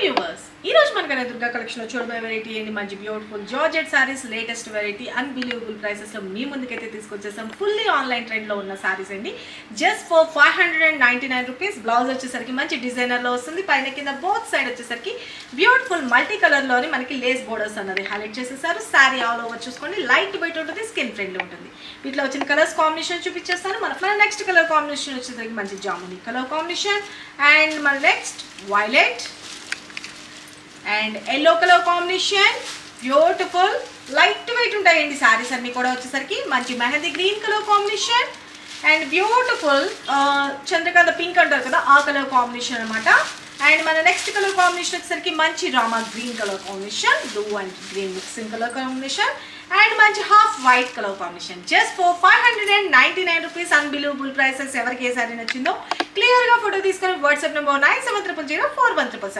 viewers ఈ రోజు మన కన్నా దుర్గా కలెక్షన్ లో చూడబోయే వెరైటీ ఏంటి మంచి beautiful georgette saris latest variety unbelievable prices లో మీ ముందుకైతే తీసుకొచ్చేసాం ఫుల్లీ ఆన్లైన్ ట్రెండ్ లో ఉన్న సారీస్ అండి జస్ట్ ఫర్ 599 రూపీస్ బ్లౌజ్ వచ్చేసరికి మంచి డిజైనర్ లో వస్తుంది పైన కింద బోత్ సైడ్ వచ్చేసరికి బ్యూటిఫుల్ మల్టీ కలర్ లోని మనకి లేస్ బోర్డర్స్ అన్నది హైలైట్ చేసేసారు సారీ ఆల్ ఓవర్ చూసుకోండి లైట్ వెయిట్ ఉంటుంది స్కిన్ ఫ్రెండ్లీ ఉంటుంది వీటిలో వచ్చిన కలర్స్ కాంబినేషన్ చూపించేస్తాను మన నెక్స్ట్ కలర్ కాంబినేషన్ వచ్చేసరికి మంచి జామునీ కలర్ కాంబినేషన్ అండ్ మన next violet and yellow colour combination beautiful light weight ఉంటాయండి సారీస్ అన్ని కూడా వచ్చేసరికి మంచి mehndi green colour combination and beautiful చంద్రకాంత పింక్ అంటారు కదా ఆ కలర్ కాంబినేషన్ అనమాట అండ్ మన నెక్స్ట్ కలర్ కాంబినేషన్ వచ్చేసరికి మంచి Rama green colour combination blue and green mixing colour combination and మంచి half white colour combination just for 599 rupees unbelievable prices ఎవరికి ఏ సారీ నచ్చిందో క్లియర్గా ఫోటో తీసుకొని వాట్సాప్ నెంబర్ 97004177